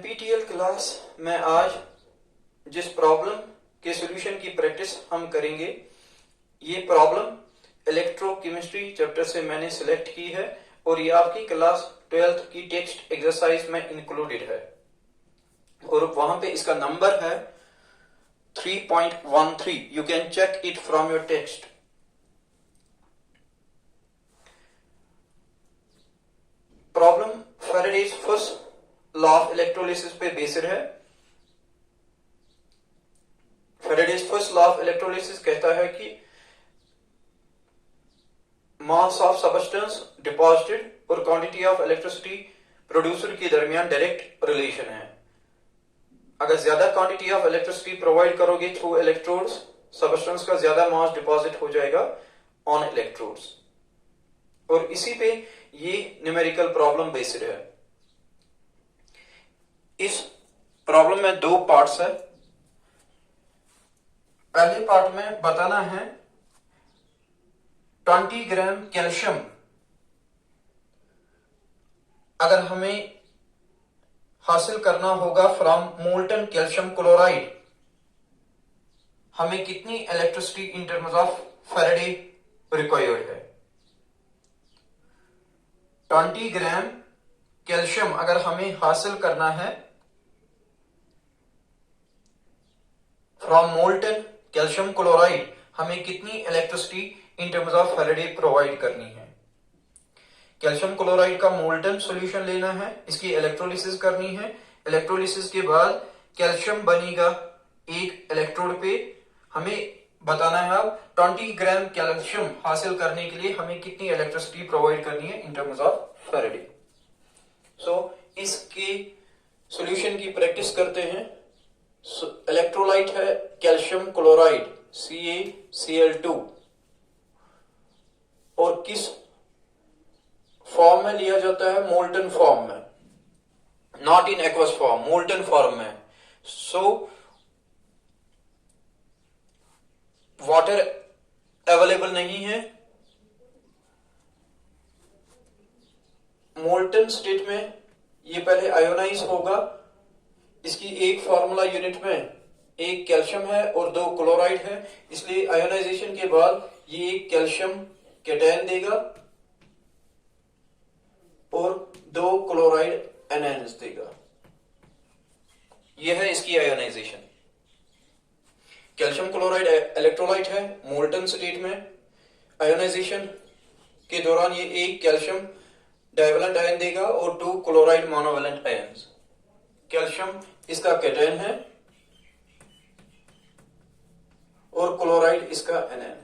NPTEL class में आज जिस प्रॉब्लम के सॉल्यूशन की प्रैक्टिस हम करेंगे, ये प्रॉब्लम इलेक्ट्रोकेमिस्ट्री चैप्टर से मैंने सिलेक्ट की है और ये आपकी क्लास 12th की टेक्स्ट एक्सरसाइज में इंक्लूडेड है और वहां पे इसका नंबर है 3.13. You can check it from your text. Problem Faraday's first law of electrolysis पे बेस्ड है। Faraday's first law of electrolysis कहता है कि मास ऑफ सब्सटेंस डिपॉजिटेड और क्वांटिटी ऑफ इलेक्ट्रिसिटी प्रोड्यूसर के दरमियान डायरेक्ट रिलेशन है। अगर ज्यादा क्वांटिटी ऑफ इलेक्ट्रिसिटी प्रोवाइड करोगे थ्रू इलेक्ट्रोड्स, सब्सटेंस का ज्यादा मास डिपॉजिट हो जाएगा ऑन इलेक्ट्रोड्स। और इसी पे ये न्यूमेरिकल प्रॉब्लम बेस्ड है। इस प्रॉब्लम में दो पार्ट्स है। पहले पार्ट में बताना है 20 ग्राम कैल्शियम अगर हमें हासिल करना होगा फ्रॉम मोल्टन कैल्शियम क्लोराइड, हमें कितनी electricity in terms of Faraday required है। 20 ग्राम कैल्शियम अगर हमें हासिल करना है फ्रॉम मोल्टन कैल्शियम क्लोराइड, हमें कितनी electricity in terms of Faraday provide करनी है। कैल्शियम क्लोराइड का मोल्टन सॉल्यूशन लेना है, इसकी इलेक्ट्रोलिसिस करनी है। इलेक्ट्रोलिसिस के बाद कैल्शियम बनेगा एक इलेक्ट्रोड पे। हमें बताना है अब 20 ग्राम कैल्शियम हासिल करने के लिए हमें कितनी इलेक्ट्रिसिटी प्रोवाइड करनी है इन टर्म्स ऑफ फैराडे। सो इसके सॉल्यूशन की प्रैक्टिस करते हैं। इलेक्ट्रोलाइट है कैल्शियम क्लोराइड CaCl2 और किस फॉर्म में लिया जाता है? मोल्टन फॉर्म में, not in aqueous form, molten form में। सो वाटर अवेलेबल नहीं है। मोल्टन स्टेट में ये पहले आयोनाइज होगा। इसकी एक फार्मूला यूनिट में एक कैल्शियम है और दो क्लोराइड है, इसलिए आयोनाइजेशन के बाद ये एक कैल्शियम कैटायन देगा और दो क्लोराइड एनायंस देगा। यह है इसकी आयोनाइजेशन। कैल्शियम क्लोराइड इलेक्ट्रोलाइट है मोल्टन स्टेट में। आयोनाइजेशन के दौरान ये एक कैल्शियम डाइवेलेंट आयन देगा और दो क्लोराइड मोनोवेलेंट आयन्स। कैल्शियम इसका कैटायन है और क्लोराइड इसका एनायन है।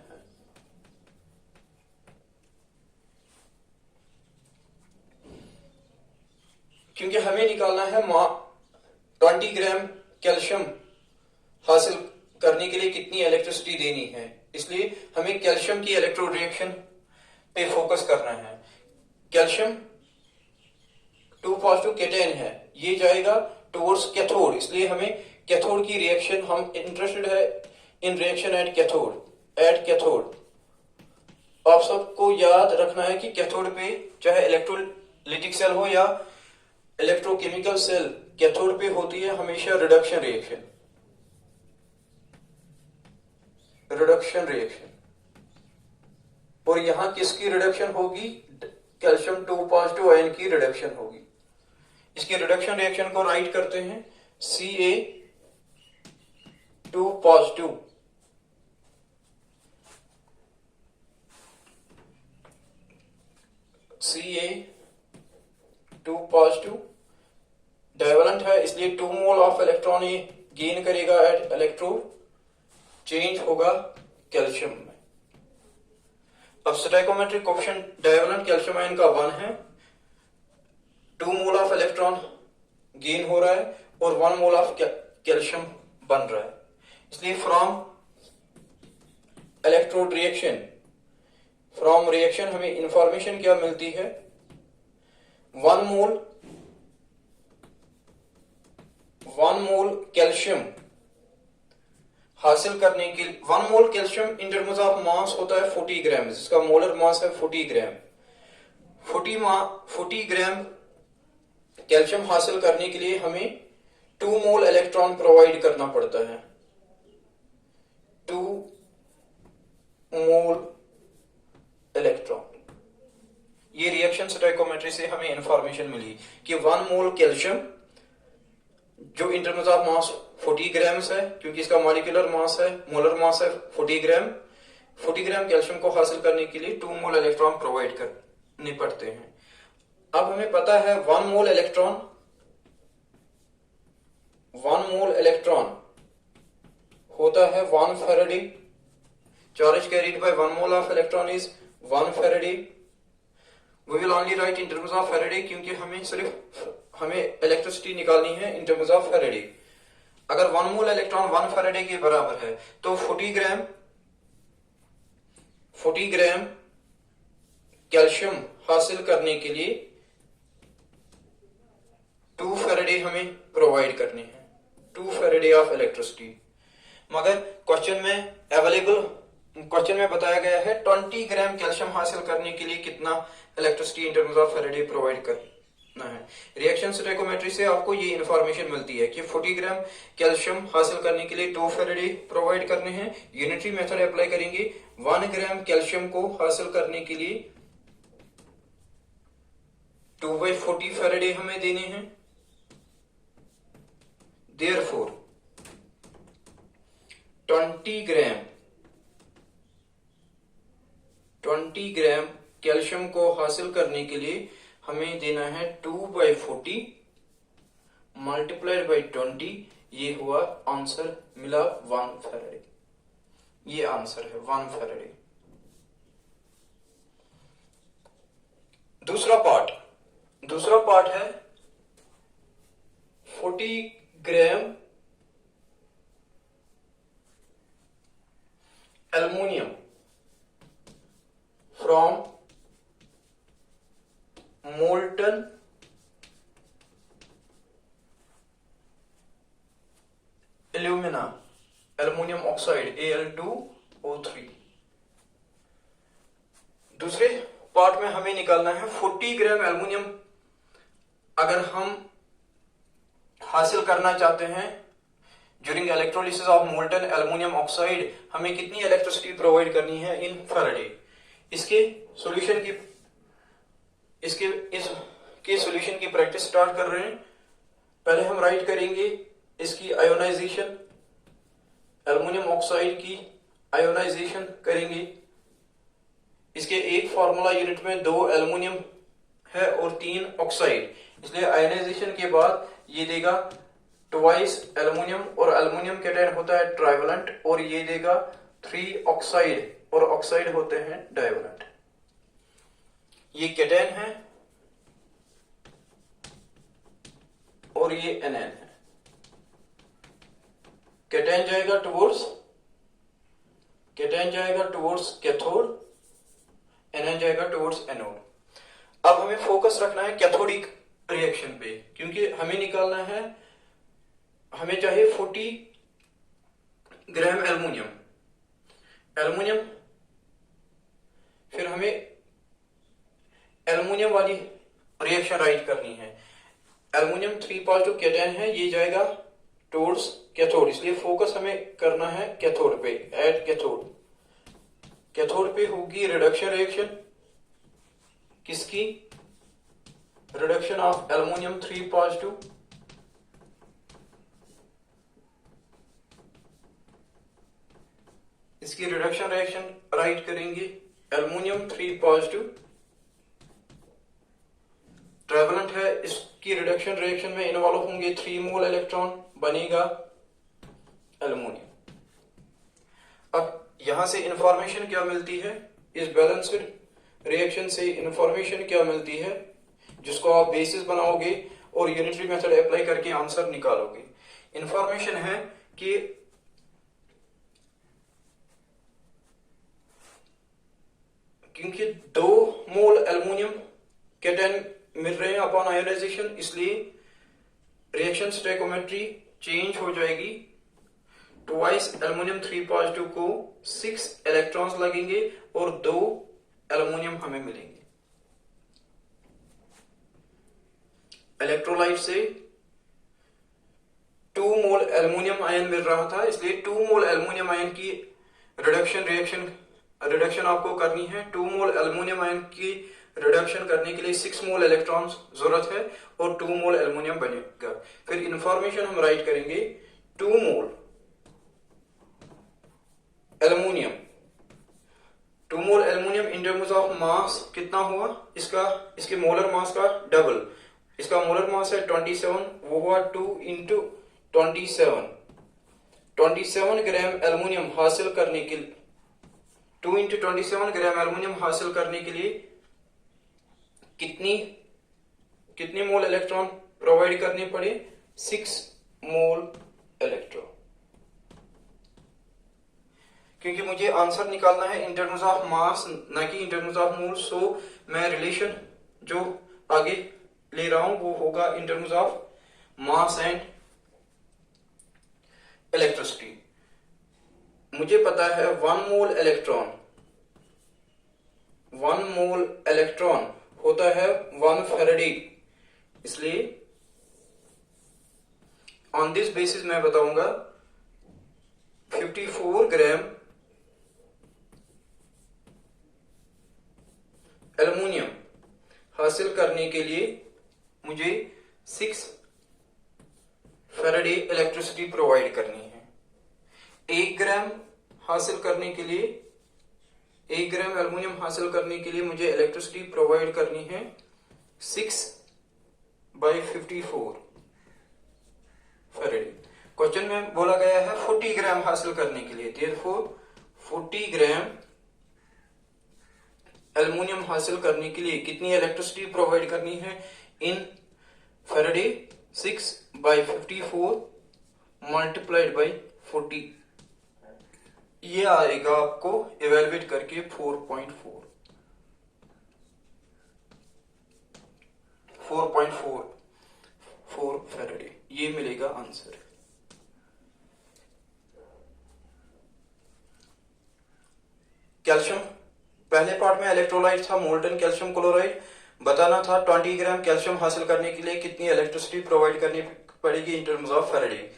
क्योंकि हमें निकालना है 20 ग्राम कैल्शियम हासिल करने के लिए कितनी इलेक्ट्रिसिटी देनी है, इसलिए हमें कैल्शियम की इलेक्ट्रोड रिएक्शन पे फोकस करना है। कैल्शियम 2 पॉजिटिव कैटायन है, ये जाएगा टुवर्ड्स कैथोड, इसलिए हमें कैथोड की रिएक्शन, हम इंटरेस्टेड है इन रिएक्शन एट कैथोड। आप सबको याद रखना है कि कैथोड पे चाहे इलेक्ट्रोलिटिक सेल हो या इलेक्ट्रोकेमिकल सेल, कैथोड पे होती है हमेशा रिडक्शन रिएक्शन। और यहां किसकी रिडक्शन होगी? कैल्शियम 2 पॉजिटिव आयन की रिडक्शन होगी। इसकी रिडक्शन रिएक्शन को राइट करते हैं Ca2 positive Ca2 positive divalent है, इसलिए 2 मोल ऑफ इलेक्ट्रॉन ये गेन करेगा एट इलेक्ट्रोड, चेंज होगा कैल्शियम में। अब stoichiometric coefficient divalent calcium ion का 1 है। 2 मोल ऑफ इलेक्ट्रॉन गेन हो रहा है और 1 मोल ऑफ कैल्शियम बन रहा है, इसलिए from electrode reaction, from reaction हमें इंफॉर्मेशन क्या मिलती है? 1 मोल कैल्शियम हासिल करने के 1 mole calcium in terms of mass होता है 40 ग्राम, जिसका मोलर मास है 40 ग्राम। 40 ग्राम कैल्शियम हासिल करने के लिए हमें 2 मोल इलेक्ट्रॉन प्रोवाइड करना पड़ता है। 2 मोल इलेक्ट्रॉन। ये रिएक्शन स्टोइकोमेट्री से हमें इंफॉर्मेशन मिली कि 1 मोल कैल्शियम, जो इन टर्म्स ऑफ मास 40 ग्राम्स है, क्योंकि इसका मॉलिक्यूलर मास है, मोलर मास है 40 ग्राम। 40 ग्राम कैल्शियम को हासिल करने के लिए 2 मोल इलेक्ट्रॉन प्रोवाइड करने पड़ते हैं। अब हमें पता है 1 मोल इलेक्ट्रॉन होता है 1 Faraday. Charge carried by 1 mole of electron is 1 Faraday. We will only write in terms of Faraday, क्योंकि हमें इलेक्ट्रिसिटी निकालनी है इन टर्म्स ऑफ फैराडे। अगर 1 मोल इलेक्ट्रॉन 1 फैराडे के बराबर है तो 40 ग्राम कैल्शियम हासिल करने के लिए 2 फैराडे हमें प्रोवाइड करने हैं, 2 फैराडे ऑफ इलेक्ट्रिसिटी। मगर क्वेश्चन में बताया गया है 20 ग्राम कैल्शियम हासिल करने के लिए कितना electricity in terms of Faraday provide करना है। रिएक्शन स्टोइकोमेट्री से आपको ये इंफॉर्मेशन मिलती है कि 40 ग्राम कैल्शियम हासिल करने के लिए 2 फैराडे प्रोवाइड करने हैं। यूनिटरी मेथड अप्लाई करेंगे, 1 ग्राम कैल्शियम को हासिल करने के लिए 2/40 फैराडे हमें देने हैं। Therefore 20 ग्राम कैल्शियम को हासिल करने के लिए हमें देना है 2/40 मल्टीप्लाइड बाई 20। ये हुआ आंसर, मिला 1 फैराडे। ये आंसर है 1 फैराडे। दूसरा पार्ट है 40 gram aluminium from molten aluminium oxide Al2O3। दूसरे पार्ट में हमें निकालना है 40 ग्राम एल्युमिनियम। अगर हम हासिल करना चाहते हैं during electrolysis of molten aluminium oxide, हमें कितनी इलेक्ट्रिसिटी प्रोवाइड करनी है इन फैराडे। इसके सॉल्यूशन की प्रैक्टिस स्टार्ट कर रहे हैं। पहले हम राइट करेंगे इसकी आयोनाइजेशन, एल्युमिनियम ऑक्साइड की आयोनाइजेशन करेंगे। इसके एक फार्मूला यूनिट में 2 एल्युमिनियम है और 3 ऑक्साइड, इसलिए आयोनाइजेशन के बाद ये देगा ट्वाइस एल्युमिनियम, और एल्युमिनियम कैटायन होता है ट्राइवेलेंट, और ये देगा 3 ऑक्साइड, और ऑक्साइड होते हैं डाइवेलेंट। ये कैटायन है और ये एनएन है। कैटायन जाएगा टुवर्ड्स कैथोड, एनएन जाएगा टुवर्ड्स एनोड। अब हमें फोकस रखना है कैथोडिक रिएक्शन पे, क्योंकि हमें निकालना है, हमें चाहिए 40 ग्राम एल्युमिनियम, फिर हमें एल्युमिनियम वाली रिएक्शन राइट करनी है। एल्युमिनियम 3+ कैटायन है, ये जाएगा टुवर्ड्स कैथोड, इसलिए फोकस हमें करना है कैथोड पे। एट कैथोड पे होगी रिडक्शन रिएक्शन, किसकी? Reduction of aluminium 3+। इसकी रिडक्शन रिएक्शन राइट करेंगे, एल्युमिनियम 3+, ट्राइवेलेंट है, इसकी रिडक्शन रिएक्शन में इन्वॉल्व होंगे 3 मोल इलेक्ट्रॉन, बनेगा एल्युमिनियम। अब यहां से इंफॉर्मेशन क्या मिलती है, इस बैलेंस्ड रिएक्शन से इंफॉर्मेशन क्या मिलती है, जिसको आप बेसिस बनाओगे और यूनिटरी मेथड अप्लाई करके आंसर निकालोगे। इंफॉर्मेशन है कि क्योंकि 2 मोल एल्युमिनियम कैटायन मिल रहे हैं अपॉन आयोनाइजेशन, इसलिए रिएक्शन स्टोइकोमेट्री चेंज हो जाएगी। ट्वाइस एल्युमिनियम 3+2 को 6 इलेक्ट्रॉन्स लगेंगे और 2 एल्युमिनियम हमें मिलेंगे। इलेक्ट्रोलाइट से 2 मोल एल्युमिनियम आयन मिल रहा था, इसलिए 2 मोल एल्युमिनियम आयन की रिडक्शन आपको करनी है। 2 मोल एल्युमिनियम आयन की रिडक्शन करने के लिए 6 मोल इलेक्ट्रॉन जरूरत है और 2 मोल एल्युमिनियम बनेगा। फिर इंफॉर्मेशन हम राइट करेंगे 2 mole aluminium, 2 mole aluminium in terms of mass कितना हुआ, इसके मोलर मास का डबल। इसका मोलर मास है 27, वो हुआ 2 इंटू 27 ग्राम एल्युमिनियम हासिल करने के लिए 2 इंटू 27 ग्राम एल्युमिनियम हासिल करने के लिए कितने मोल इलेक्ट्रॉन प्रोवाइड करने पड़े? 6 मोल इलेक्ट्रॉन। क्योंकि मुझे आंसर निकालना है इन टर्म्स ऑफ मास ना कि इन टर्म्स ऑफ मोल, सो मैं रिलेशन जो आगे ले रहा हूं वो होगा इन terms of mass and electricity. मुझे पता है 1 मोल इलेक्ट्रॉन होता है 1 फैराडे, इसलिए ऑन दिस बेसिस मैं बताऊंगा 54 ग्राम एल्युमिनियम हासिल करने के लिए मुझे 6 फैराडे इलेक्ट्रिसिटी प्रोवाइड करनी है। 1 ग्राम हासिल करने के लिए 1 ग्राम एल्युमिनियम हासिल करने के लिए मुझे इलेक्ट्रिसिटी प्रोवाइड करनी है 6/54 फैराडे। क्वेश्चन में बोला गया है 40 ग्राम हासिल करने के लिए, देयरफॉर 40 ग्राम एल्युमिनियम हासिल करने के लिए कितनी इलेक्ट्रिसिटी प्रोवाइड करनी है इन फैराडे? 6/54 मल्टीप्लाइड बाई 40, ये आएगा आपको इवेलुएट करके 4.4 फैराडे, ये मिलेगा आंसर। कैल्शियम, पहले पार्ट में इलेक्ट्रोलाइट था मोल्टन कैल्शियम क्लोराइड, बताना था 20 ग्राम कैल्शियम हासिल करने के लिए कितनी इलेक्ट्रिसिटी प्रोवाइड करनी पड़ेगी इन टर्म्स ऑफ फैराडे।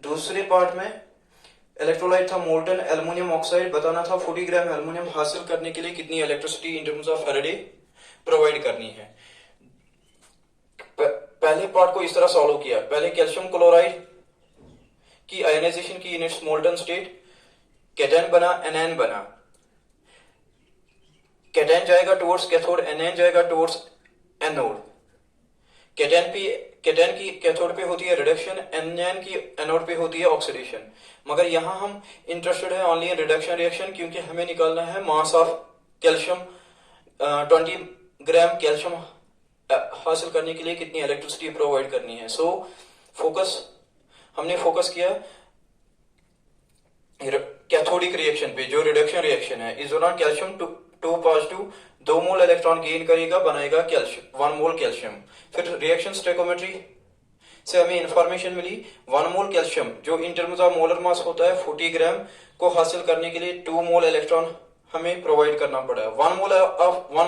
दूसरे पार्ट में इलेक्ट्रोलाइट था मोल्टन एल्युमिनियम ऑक्साइड, बताना था 40 ग्राम एल्युमिनियम हासिल करने के लिए कितनी electricity in terms of Faraday provide करनी है। पहले पार्ट को इस तरह सॉल्व किया, पहले कैल्शियम क्लोराइड की आयोनाइजेशन की in its molten state, cation बना, एनायन बना, कैटायन जाएगा टुवर्ड्स कैथोड, एनायन जाएगा टुवर्ड्स एनोड। कैटायन की कैथोड पे होती है रिडक्शन, एनायन की एनोड पे होती है ऑक्सीडेशन। मगर यहां हम इंटरेस्टेड है ओनली इन रिडक्शन रिएक्शन, क्योंकि हमें निकालना है mass of calcium. 20 gram calcium हासिल करने के लिए कितनी इलेक्ट्रिसिटी प्रोवाइड करनी है। सो हमने फोकस किया कैथोडिक रिएक्शन पे, जो रिडक्शन रिएक्शन है। इस दौरान कैल्शियम 2 पॉजिटिव 2 मोल इलेक्ट्रॉन गेन करेगा, बनाएगा कैल्शियम 1 मोल कैल्शियम। फिर रिएक्शन स्टोइकोमेट्री से हमें इंफॉर्मेशन मिली 1 मोल कैल्शियम जो इन टर्म्स ऑफ मोलर मास होता है 40 ग्राम को हासिल करने के लिए 2 मोल इलेक्ट्रॉन हमें प्रोवाइड करना पड़ा है। 1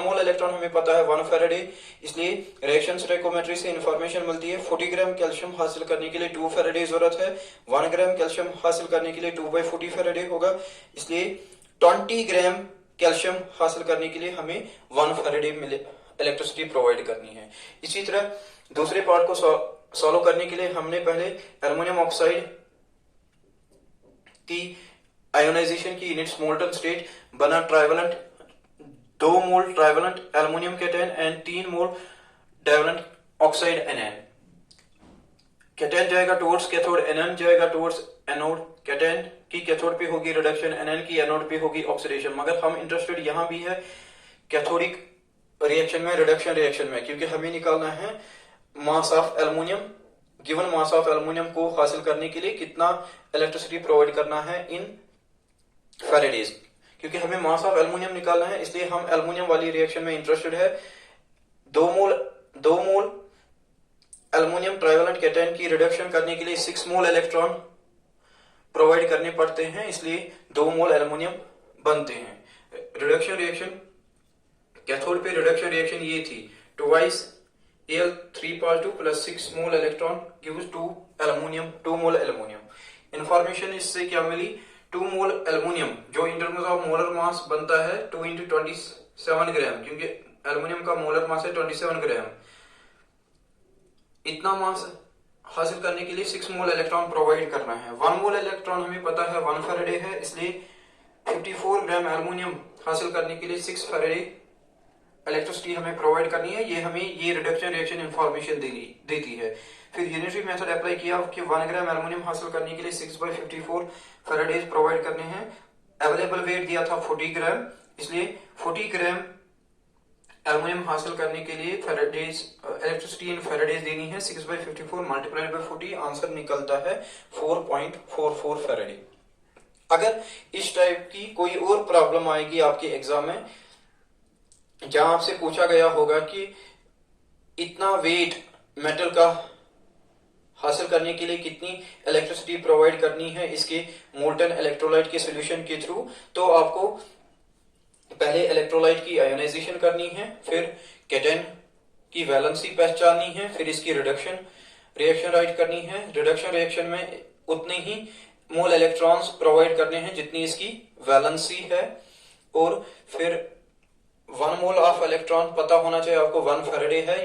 मोल इलेक्ट्रॉन हमें पता है 1 फैराडे, इसलिए रिएक्शन स्टोइकोमेट्री से इंफॉर्मेशन मिलती है 40 ग्राम कैल्शियम हासिल करने के लिए 2 फैराडे जरूरत है, 1 ग्राम कैल्शियम हासिल करने के लिए 2/40 फैराडे होगा, इसलिए 20 ग्राम कैल्शियम हासिल करने के लिए हमें 1 फैराडे इलेक्ट्रिसिटी प्रोवाइड करनी है। इसी तरह दूसरे पार्ट को सॉल्व करने के लिए हमने पहले एल्युमिनियम ऑक्साइड की आयोनाइजेशन की इन इट्स मोल्टन स्टेट, बना trivalent 2 mole trivalent aluminium cation and 3 mole divalent oxide anion. Cation जाएगा टुवर्ड्स कैथोड, एनायन जाएगा टुवर्ड्स एनोड। कैटायन की कैथोड पे होगी रिडक्शन, एनायन की एनोड पे होगी ऑक्सीडेशन। मगर हम इंटरेस्टेड यहां भी है कैथोडिक रिएक्शन में, रिडक्शन रिएक्शन में, क्योंकि हमें निकालना है mass of aluminium. Given mass of aluminium को हासिल करने के लिए कितना इलेक्ट्रिसिटी प्रोवाइड करना है इन फैराडेज, क्योंकि हमें मास ऑफ एल्युमिनियम निकालना है, इसलिए हम एल्युमिनियम वाली रिएक्शन में इंटरेस्टेड है। 2 मोल एल्युमिनियम ट्राइवेलेंट कैटायन की रिडक्शन करने के लिए 6 मोल इलेक्ट्रॉन प्रोवाइड करने पड़ते हैं, इसलिए 2 मोल एल्युमिनियम बनते हैं। रिडक्शन रिएक्शन कैथोड पे रिडक्शन रिएक्शन ये थी, twice Al3+2 plus 6 mole electron gives 2 mole aluminium. Information इससे क्या मिली? 2 मोल एल्यूमिनियम जो इन टर्म्स ऑफ मोलर मास बनता है 2 × 27 ग्राम, क्योंकि एल्यूमिनियम का मोलर मास है 27 ग्राम। इतना मास हासिल करने के लिए 6 मोल इलेक्ट्रॉन प्रोवाइड करना है। 1 मोल इलेक्ट्रॉन हमें पता है 1 फैराडे है, इसलिए 54 ग्राम एल्यूमिनियम हासिल करने के लिए 6 फैराडे इलेक्ट्रिसिटी हमें प्रोवाइड करनी है। ये हमें ये रिडक्शन रिएक्शन इंफॉर्मेशन देती है। फिर यूनिटरी मेथड अप्लाई किया कि 1 ग्राम एल्यूमिनियम हासिल करने के लिए 6/54 फैराडेज प्रोवाइड करने हैं। अवेलेबल वेट दिया था 40 ग्राम, इसलिए 40 ग्राम एल्यूमिनियम हासिल करने के लिए फैराडेज इलेक्ट्रिसिटी इन फैराडेज देनी है। 6/54 मल्टीप्लाइड बाय 40, आंसर निकलता है 4.44 फैराडे। अगर इस टाइप की कोई और प्रॉब्लम आएगी आपके एग्जाम में जहां आपसे पूछा गया होगा कि इतना वेट मेटल का हासिल करने के लिए कितनी इलेक्ट्रिसिटी प्रोवाइड करनी है इसके मोल्टन इलेक्ट्रोलाइट के सॉल्यूशन के थ्रू, तो आपको पहले इलेक्ट्रोलाइट की आयोनाइजेशन करनी है, फिर केटन की वैलेंसी पहचाननी है, फिर इसकी रिडक्शन रिएक्शन राइट करनी है। रिडक्शन रिएक्शन में उतने ही मोल इलेक्ट्रॉन्स प्रोवाइड करने हैं जितनी इसकी वैलेंसी है, और फिर 1 मोल ऑफ इलेक्ट्रॉन पता होना चाहिए आपको 1 फैराडे है।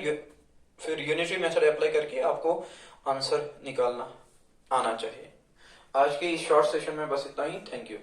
फिर यूनिटरी मेथड अप्लाई करके आपको आंसर निकालना आना चाहिए। आज के इस शॉर्ट सेशन में बस इतना ही। Thank you.